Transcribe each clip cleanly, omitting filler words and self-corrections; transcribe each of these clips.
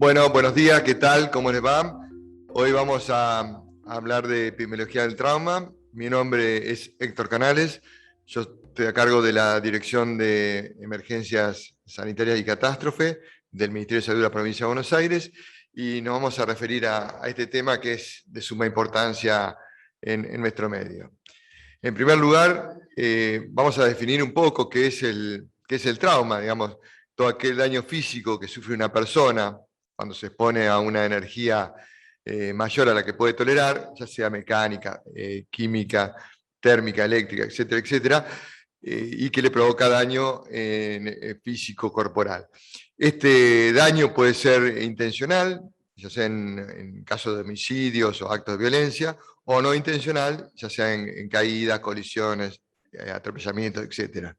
Bueno, buenos días, ¿qué tal? ¿Cómo les va? Hoy vamos a hablar de epidemiología del trauma. Mi nombre es Héctor Canales, yo estoy a cargo de la Dirección de Emergencias Sanitarias y Catástrofe del Ministerio de Salud de la Provincia de Buenos Aires y nos vamos a referir a este tema que es de suma importancia en nuestro medio. En primer lugar, vamos a definir un poco qué es el trauma, digamos, todo aquel daño físico que sufre una persona cuando se expone a una energía mayor a la que puede tolerar, ya sea mecánica, química, térmica, eléctrica, etcétera, etcétera, y que le provoca daño físico corporal. Este daño puede ser intencional, ya sea en caso de homicidios o actos de violencia, o no intencional, ya sea en caídas, colisiones, atropellamientos, etc.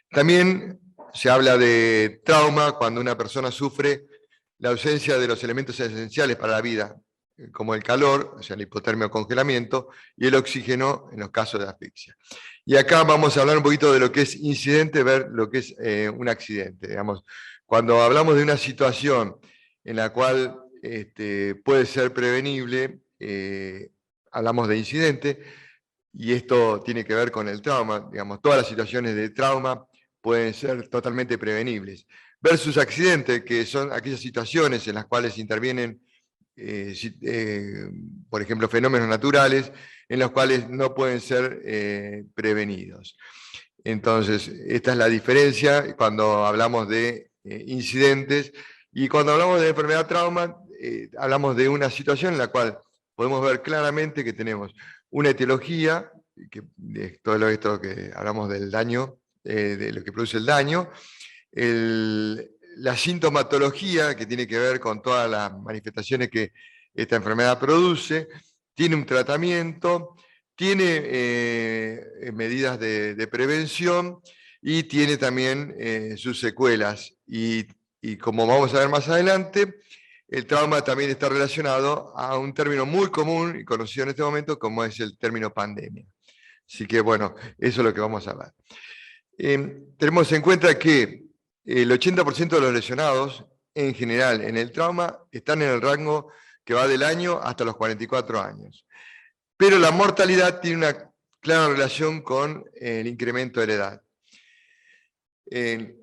También se habla de trauma cuando una persona sufre la ausencia de los elementos esenciales para la vida, como el calor, o sea, el hipotermia o congelamiento, y el oxígeno en los casos de asfixia. Y acá vamos a hablar un poquito de lo que es incidente, ver lo que es un accidente. Digamos, cuando hablamos de una situación en la cual puede ser prevenible, hablamos de incidente, y esto tiene que ver con el trauma. Digamos, todas las situaciones de trauma pueden ser totalmente prevenibles. Versus accidente, que son aquellas situaciones en las cuales intervienen, por ejemplo, fenómenos naturales, en los cuales no pueden ser prevenidos. Entonces, esta es la diferencia cuando hablamos de incidentes. Y cuando hablamos de enfermedad trauma, hablamos de una situación en la cual podemos ver claramente que tenemos una etiología, que de todo esto que hablamos del daño, de lo que produce el daño, la sintomatología, que tiene que ver con todas las manifestaciones que esta enfermedad produce, tiene un tratamiento, tiene medidas de prevención y tiene también sus secuelas. Y como vamos a ver más adelante, el trauma también está relacionado a un término muy común y conocido en este momento como es el término pandemia. Así que bueno, eso es lo que vamos a hablar. Tenemos en cuenta que el 80% de los lesionados en general en el trauma están en el rango que va del año hasta los 44 años. Pero la mortalidad tiene una clara relación con el incremento de la edad.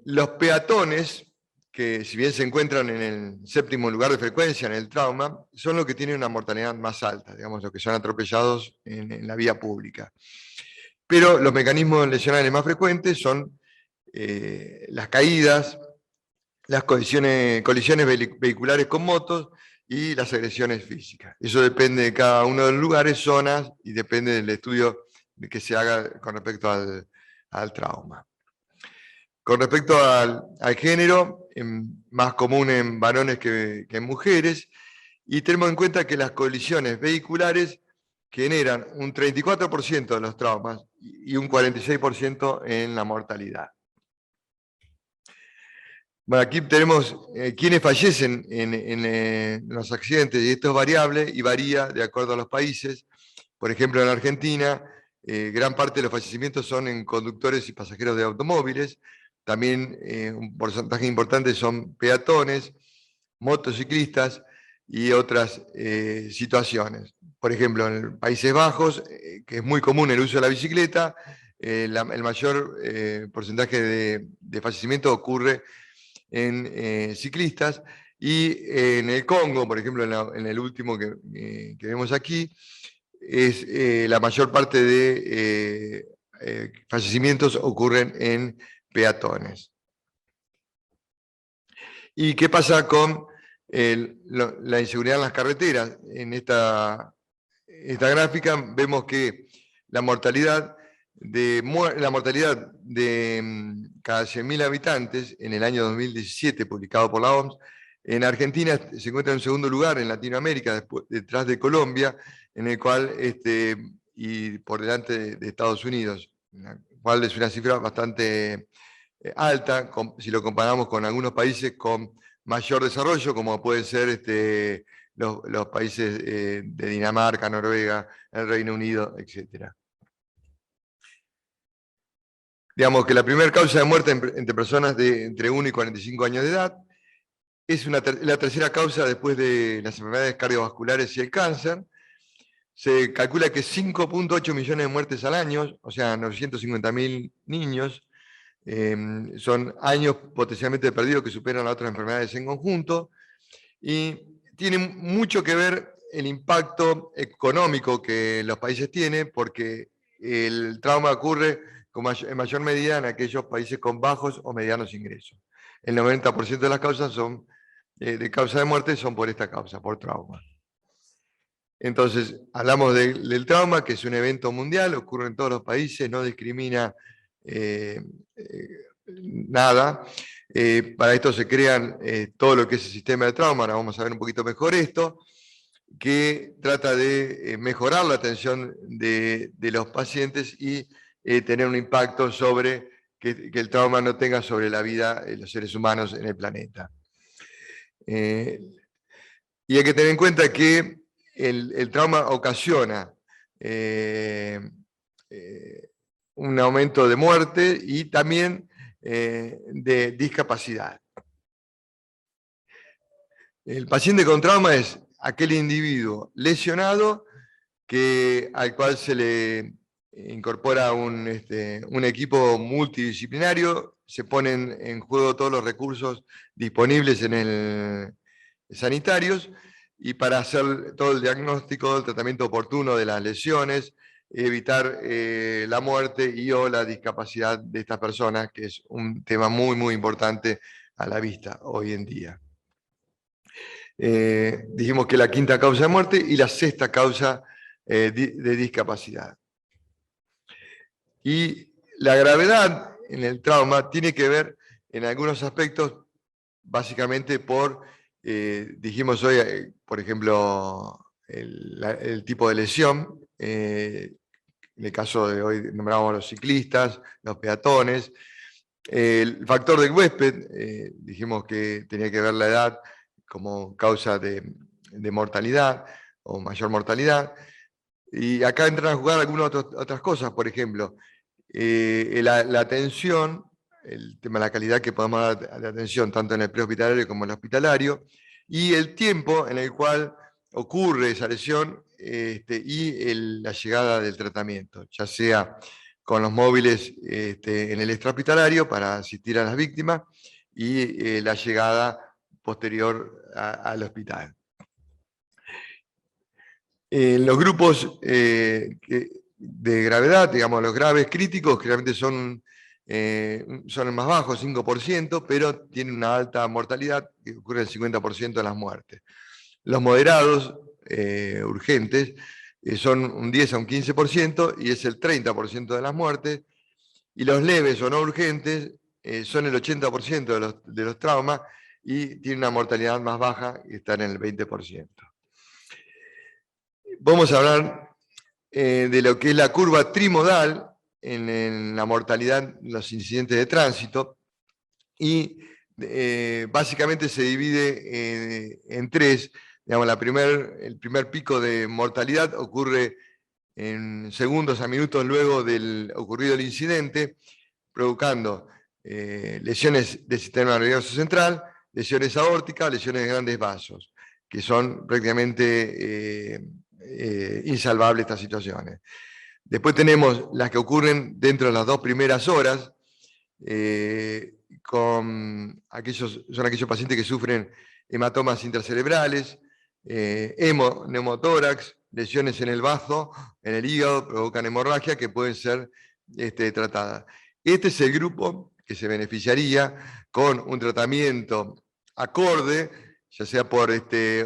Los peatones, que si bien se encuentran en el séptimo lugar de frecuencia en el trauma, son los que tienen una mortalidad más alta, digamos, los que son atropellados en la vía pública. Pero los mecanismos lesionales más frecuentes son las caídas, las colisiones vehiculares con motos y las agresiones físicas. Eso depende de cada uno de los lugares, zonas, y depende del estudio que se haga con respecto al trauma. Con respecto al género, más común en varones que en mujeres, y tenemos en cuenta que las colisiones vehiculares generan un 34% de los traumas y un 46% en la mortalidad. Bueno, aquí tenemos quienes fallecen en los accidentes, y esto es variable y varía de acuerdo a los países. Por ejemplo, en Argentina, gran parte de los fallecimientos son en conductores y pasajeros de automóviles. También un porcentaje importante son peatones, motociclistas y otras situaciones. Por ejemplo, en Países Bajos, que es muy común el uso de la bicicleta, el mayor porcentaje de fallecimiento ocurre en ciclistas, y en el Congo, por ejemplo, en el último que vemos aquí, es la mayor parte de fallecimientos ocurren en peatones. ¿Y qué pasa con la inseguridad en las carreteras? En esta gráfica vemos que la mortalidad de cada 100.000 habitantes en el año 2017, publicado por la OMS, en Argentina se encuentra en segundo lugar en Latinoamérica, detrás de Colombia, en el cual, y por delante de Estados Unidos, la cual es una cifra bastante alta, si lo comparamos con algunos países con mayor desarrollo, como pueden ser los países de Dinamarca, Noruega, el Reino Unido, etc. Digamos que la primera causa de muerte entre personas de entre 1 y 45 años de edad es la tercera causa después de las enfermedades cardiovasculares y el cáncer. Se calcula que 5,8 millones de muertes al año, o sea, 950.000 niños, son años potencialmente perdidos que superan a otras enfermedades en conjunto, y tiene mucho que ver el impacto económico que los países tienen, porque el trauma ocurre en mayor medida en aquellos países con bajos o medianos ingresos. El 90% de las causas son, de causa de muerte son por esta causa, por trauma. Entonces, hablamos del trauma, que es un evento mundial, ocurre en todos los países, no discrimina nada. Para esto se crean todo lo que es el sistema de trauma, ahora vamos a ver un poquito mejor esto, que trata de mejorar la atención de los pacientes y tener un impacto sobre que el trauma no tenga sobre la vida de los seres humanos en el planeta. Y hay que tener en cuenta que el trauma ocasiona un aumento de muerte y también de discapacidad. El paciente con trauma es aquel individuo lesionado al cual se le incorpora un equipo multidisciplinario, se ponen en juego todos los recursos disponibles en el sanitarios, y para hacer todo el diagnóstico, el tratamiento oportuno de las lesiones, evitar la muerte y o la discapacidad de estas personas, que es un tema muy, muy importante a la vista hoy en día. Dijimos que la quinta causa de muerte y la sexta causa de discapacidad. Y la gravedad en el trauma tiene que ver en algunos aspectos básicamente por, dijimos hoy, por ejemplo, el tipo de lesión. En el caso de hoy nombramos los ciclistas, los peatones. El factor del huésped, dijimos que tenía que ver la edad como causa de mortalidad o mayor mortalidad. Y acá entran a jugar algunas otras cosas, por ejemplo, la atención, el tema de la calidad que podemos dar de atención tanto en el prehospitalario como en el hospitalario, y el tiempo en el cual ocurre esa lesión y la llegada del tratamiento, ya sea con los móviles en el extrahospitalario para asistir a las víctimas y la llegada posterior al hospital. Los grupos de gravedad, digamos, los graves críticos, generalmente son el más bajo, 5%, pero tienen una alta mortalidad, que ocurre el 50% de las muertes. Los moderados, urgentes, son un 10 a un 15% y es el 30% de las muertes. Y los leves o no urgentes son el 80% de los traumas y tienen una mortalidad más baja, que están en el 20%. Vamos a hablar de lo que es la curva trimodal en la mortalidad en los incidentes de tránsito, y básicamente se divide en tres. Digamos, el primer pico de mortalidad ocurre en segundos a minutos luego del ocurrido el incidente, provocando lesiones del sistema nervioso central, lesiones aórticas, lesiones de grandes vasos, que son prácticamente insalvables estas situaciones. Después tenemos las que ocurren dentro de las 2 primeras horas, son aquellos pacientes que sufren hematomas intracerebrales, neumotórax, lesiones en el bazo, en el hígado, provocan hemorragia que pueden ser tratadas. Este es el grupo que se beneficiaría con un tratamiento acorde, ya sea por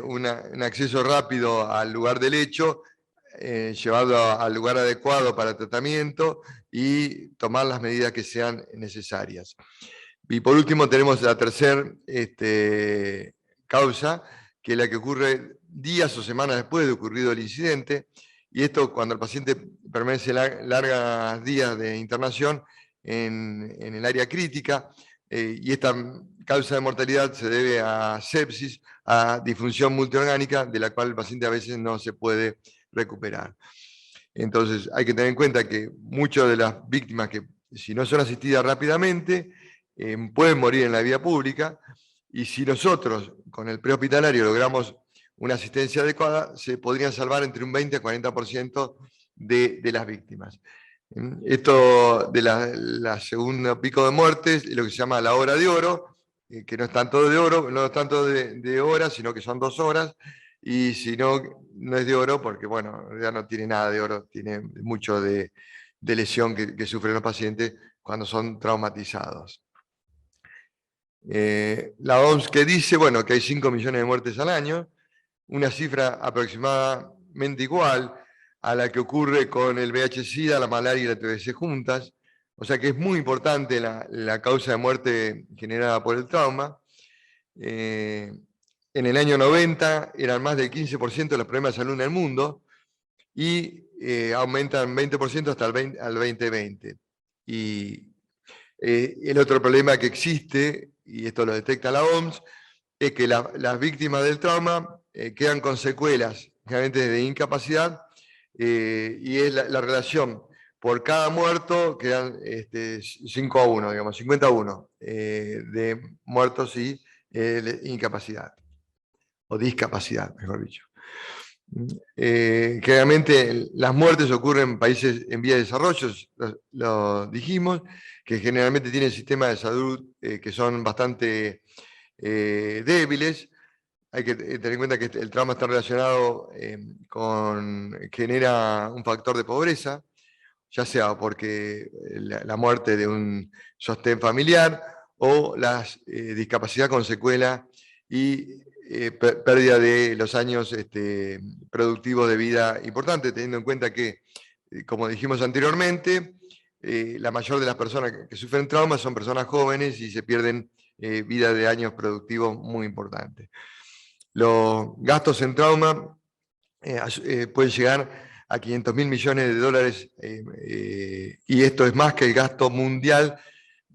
un acceso rápido al lugar del hecho, llevado al lugar adecuado para el tratamiento y tomar las medidas que sean necesarias. Y por último tenemos la tercera causa, que es la que ocurre días o semanas después de ocurrido el incidente, y esto cuando el paciente permanece largos días de internación en el área crítica, y esta causa de mortalidad se debe a sepsis, a disfunción multiorgánica, de la cual el paciente a veces no se puede recuperar. Entonces hay que tener en cuenta que muchas de las víctimas que si no son asistidas rápidamente pueden morir en la vía pública, Y si nosotros con el prehospitalario logramos una asistencia adecuada, se podrían salvar entre un 20 a 40% de las víctimas. Esto de la segunda pico de muertes es lo que se llama la hora de oro, que no es tanto de oro, no es tanto de horas, sino que son 2 horas, y si no, no es de oro, porque bueno, ya no tiene nada de oro, tiene mucho de lesión que sufren los pacientes cuando son traumatizados. La OMS que dice, bueno, que hay 5 millones de muertes al año, una cifra aproximadamente igual a la que ocurre con el VIH-Sida, la malaria y la TBC juntas, o sea que es muy importante la causa de muerte generada por el trauma. En el año 90 eran más del 15% de los problemas de salud en el mundo y aumentan 20% hasta el 2020. Y el otro problema que existe, y esto lo detecta la OMS, es que las víctimas del trauma quedan con secuelas, generalmente de incapacidad, y es la relación. Por cada muerto quedan 5-1, digamos, 50-1 de muertos y incapacidad, o discapacidad, mejor dicho. Generalmente las muertes ocurren en países en vía de desarrollo, lo dijimos, que generalmente tienen sistemas de salud que son bastante débiles. Hay que tener en cuenta que el trauma está relacionado genera un factor de pobreza, ya sea porque la muerte de un sostén familiar o la discapacidad con secuela y pérdida de los años productivos de vida importante, teniendo en cuenta que, como dijimos anteriormente, la mayor de las personas que sufren trauma son personas jóvenes y se pierden vida de años productivos muy importantes. Los gastos en trauma pueden llegar a 500.000 millones de dólares y esto es más que el gasto mundial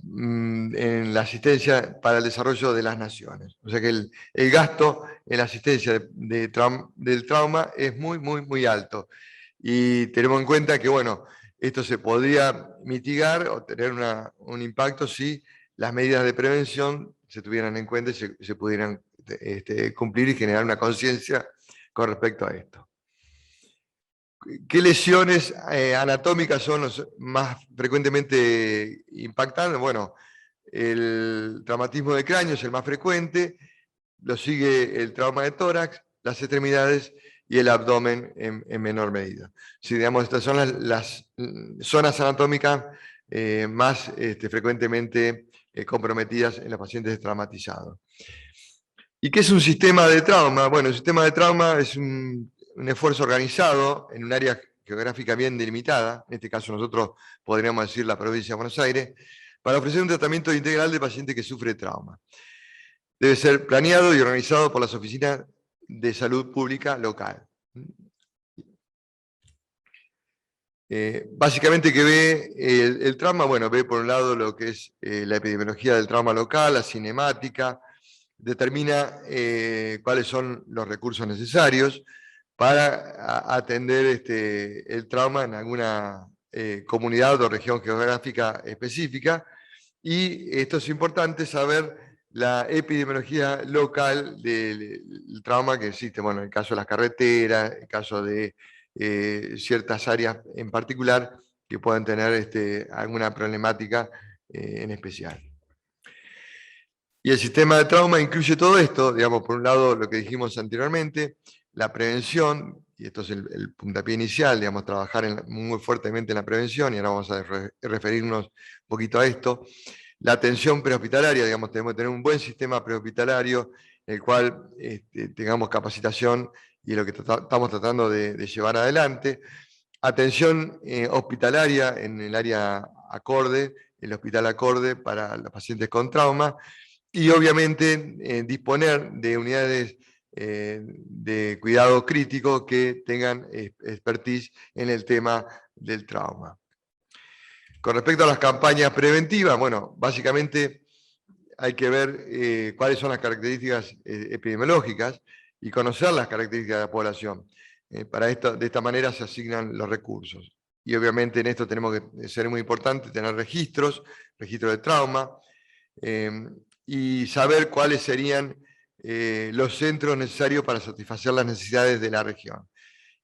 en la asistencia para el desarrollo de las naciones. O sea que el gasto en la asistencia del trauma es muy, muy, muy alto. Y tenemos en cuenta que, bueno, esto se podría mitigar o tener un impacto si las medidas de prevención se tuvieran en cuenta y se pudieran cumplir y generar una conciencia con respecto a esto. ¿Qué lesiones anatómicas son los más frecuentemente impactantes? Bueno, el traumatismo de cráneo es el más frecuente, lo sigue el trauma de tórax, las extremidades y el abdomen en menor medida. Si digamos, estas son las zonas anatómicas más frecuentemente comprometidas en los pacientes traumatizados. ¿Y qué es un sistema de trauma? Bueno, el sistema de trauma es un esfuerzo organizado en un área geográfica bien delimitada, en este caso nosotros podríamos decir la provincia de Buenos Aires, para ofrecer un tratamiento integral de paciente que sufre trauma. Debe ser planeado y organizado por las oficinas de salud pública local. Básicamente, ¿qué ve el trauma? Bueno, ve por un lado lo que es la epidemiología del trauma local, la cinemática, determina cuáles son los recursos necesarios para atender el trauma en alguna comunidad o región geográfica específica. Y esto es importante saber la epidemiología local del trauma que existe. Bueno, en el caso de las carreteras, en el caso de ciertas áreas en particular que puedan tener alguna problemática en especial. Y el sistema de trauma incluye todo esto, digamos, por un lado, lo que dijimos anteriormente, la prevención, y esto es el puntapié inicial, digamos, trabajar muy fuertemente en la prevención, y ahora vamos a referirnos un poquito a esto. La atención prehospitalaria, digamos, tenemos que tener un buen sistema prehospitalario, en el cual tengamos capacitación y lo que estamos tratando de llevar adelante. Atención hospitalaria en el área acorde, el hospital acorde para los pacientes con trauma, y obviamente disponer de unidades de cuidado crítico que tengan expertise en el tema del trauma. Con respecto a las campañas preventivas, bueno, básicamente hay que ver cuáles son las características epidemiológicas y conocer las características de la población. De esta manera se asignan los recursos. Y obviamente en esto tenemos que ser muy importante tener registros de trauma, y saber cuáles serían los centros necesarios para satisfacer las necesidades de la región.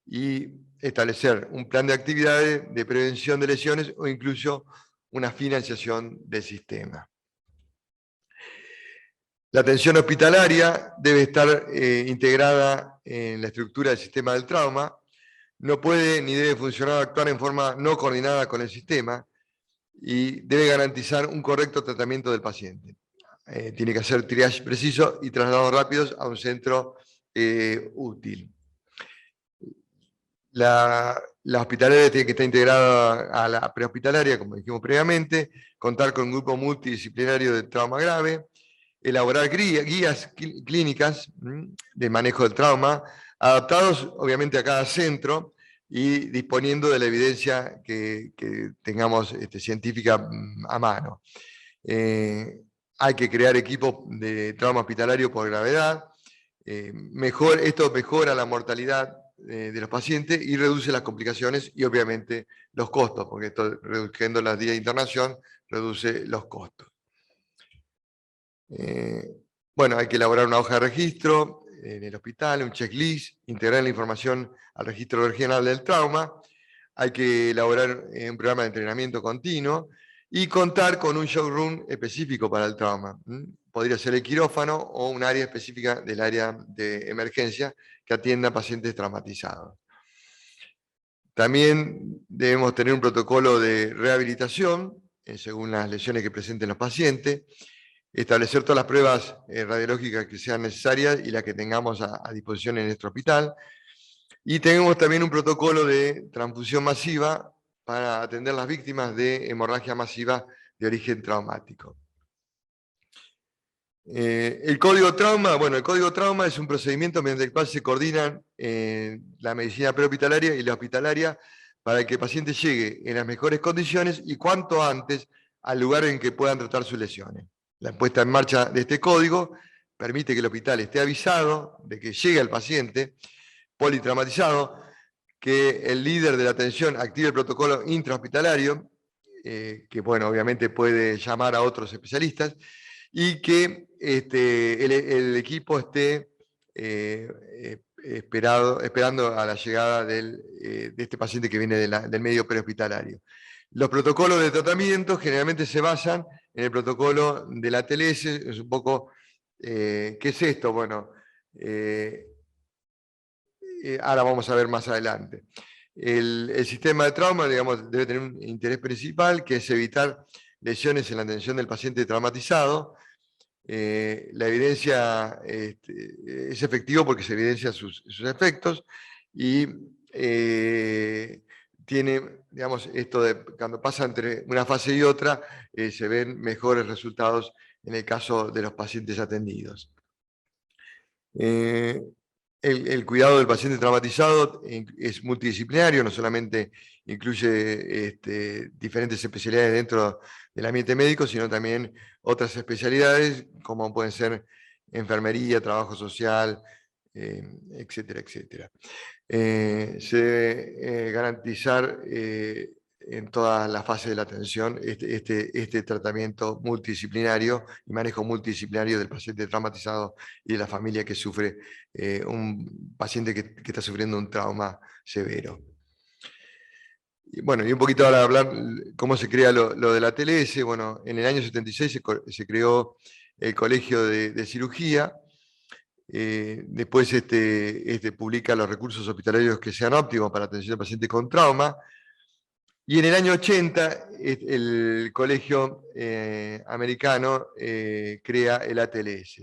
Y establecer un plan de actividades de prevención de lesiones o incluso una financiación del sistema. La atención hospitalaria debe estar integrada en la estructura del sistema del trauma. No puede ni debe funcionar o actuar en forma no coordinada con el sistema y debe garantizar un correcto tratamiento del paciente. Tiene que hacer triage preciso y traslados rápidos a un centro útil. La hospitalaria tiene que estar integrada a la prehospitalaria, como dijimos previamente, contar con un grupo multidisciplinario de trauma grave, elaborar guías clínicas de manejo del trauma, adaptados obviamente a cada centro y disponiendo de la evidencia que tengamos científica a mano. Hay que crear equipos de trauma hospitalario por gravedad. Esto mejora la mortalidad de los pacientes y reduce las complicaciones y obviamente los costos, porque esto, reduciendo las días de internación, reduce los costos. Bueno, hay que elaborar una hoja de registro en el hospital, un checklist, integrar la información al registro regional del trauma, hay que elaborar un programa de entrenamiento continuo y contar con un showroom específico para el trauma. Podría ser el quirófano o un área específica del área de emergencia que atienda a pacientes traumatizados. También debemos tener un protocolo de rehabilitación según las lesiones que presenten los pacientes, establecer todas las pruebas radiológicas que sean necesarias y las que tengamos a disposición en nuestro hospital. Y tenemos también un protocolo de transfusión masiva para atender a las víctimas de hemorragia masiva de origen traumático. El código trauma, bueno, el código trauma es un procedimiento mediante el cual se coordinan la medicina prehospitalaria y la hospitalaria para que el paciente llegue en las mejores condiciones y cuanto antes al lugar en que puedan tratar sus lesiones. La puesta en marcha de este código permite que el hospital esté avisado de que llega el paciente politraumatizado, que el líder de la atención active el protocolo intrahospitalario, que bueno, obviamente puede llamar a otros especialistas, y que el equipo esté esperando a la llegada de este paciente que viene del medio prehospitalario. Los protocolos de tratamiento generalmente se basan en el protocolo de la TLS, es un poco, ¿qué es esto? Bueno, ahora vamos a ver más adelante. El sistema de trauma, digamos, debe tener un interés principal, que es evitar lesiones en la atención del paciente traumatizado. La evidencia es efectivo porque se evidencia sus efectos y tiene, digamos, esto de cuando pasa entre una fase y otra, se ven mejores resultados en el caso de los pacientes atendidos. El cuidado del paciente traumatizado es multidisciplinario, no solamente incluye diferentes especialidades dentro del ambiente médico, sino también otras especialidades como pueden ser enfermería, trabajo social, etcétera, etcétera. Se debe garantizar en todas las fases de la atención este tratamiento multidisciplinario y manejo multidisciplinario del paciente traumatizado y de la familia que sufre un paciente que está sufriendo un trauma severo. Y bueno, y un poquito ahora hablar cómo se crea lo de la TLS. Bueno, en el año 76 se creó el Colegio de Cirugía. Después publica los recursos hospitalarios que sean óptimos para atención al paciente con trauma. Y en el año 80, el colegio americano crea el ATLS.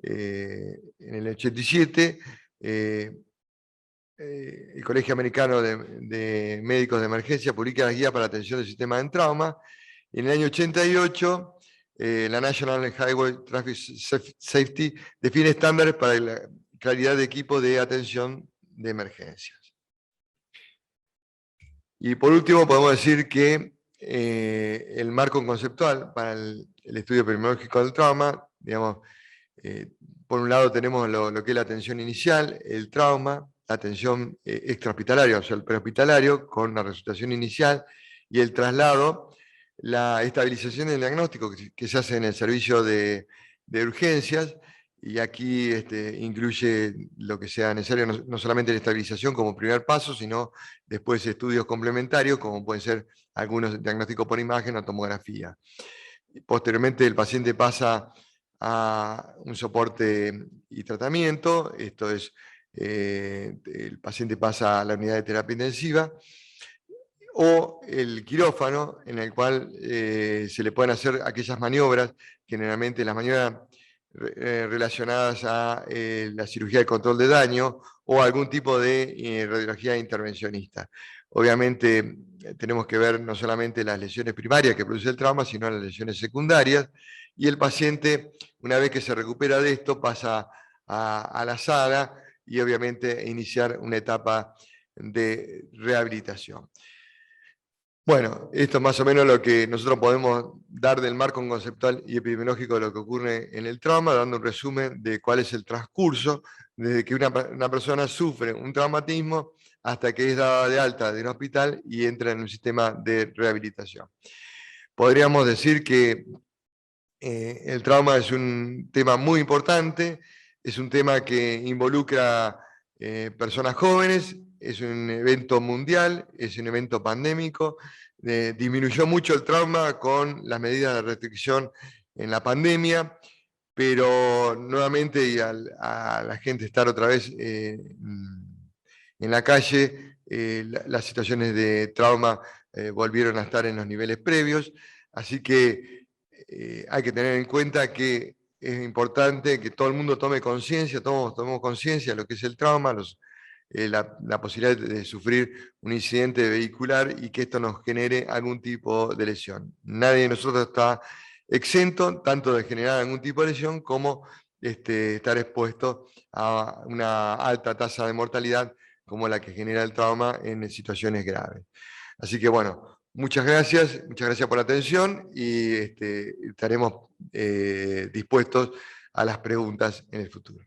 En el 87, el Colegio Americano de Médicos de Emergencia publica la guía para la atención del sistema en trauma. En el año 88, la National Highway Traffic Safety define estándares para la calidad de equipo de atención de emergencias. Y por último, podemos decir que el marco conceptual para el estudio epidemiológico del trauma, digamos, por un lado tenemos lo que es la atención inicial, el trauma, la atención extrahospitalaria, o sea, el prehospitalario, con una resucitación inicial, y el traslado la estabilización del diagnóstico que se hace en el servicio de urgencias, y aquí incluye lo que sea necesario, no solamente la estabilización como primer paso, sino después estudios complementarios, como pueden ser algunos diagnósticos por imagen o tomografía. Posteriormente el paciente pasa a un soporte y tratamiento, esto es, el paciente pasa a la unidad de terapia intensiva, o el quirófano, en el cual se le pueden hacer aquellas maniobras, generalmente las maniobras relacionadas a la cirugía de control de daño o algún tipo de radiología intervencionista. Obviamente tenemos que ver no solamente las lesiones primarias que produce el trauma, sino las lesiones secundarias, y el paciente, una vez que se recupera de esto, pasa a la sala y obviamente iniciar una etapa de rehabilitación. Bueno, esto es más o menos lo que nosotros podemos dar del marco conceptual y epidemiológico de lo que ocurre en el trauma, dando un resumen de cuál es el transcurso desde que una persona sufre un traumatismo hasta que es dada de alta de un hospital y entra en un sistema de rehabilitación. Podríamos decir que el trauma es un tema muy importante, es un tema que involucra personas jóvenes, es un evento mundial, es un evento pandémico, disminuyó mucho el trauma con las medidas de restricción en la pandemia, pero nuevamente y a la gente estar otra vez en la calle, las situaciones de trauma volvieron a estar en los niveles previos, así que hay que tener en cuenta que es importante que todo el mundo tome conciencia, todos tomemos conciencia de lo que es el trauma, la posibilidad de sufrir un incidente vehicular y que esto nos genere algún tipo de lesión. Nadie de nosotros está exento tanto de generar algún tipo de lesión como estar expuesto a una alta tasa de mortalidad como la que genera el trauma en situaciones graves. Así que bueno, muchas gracias por la atención y estaremos dispuestos a las preguntas en el futuro.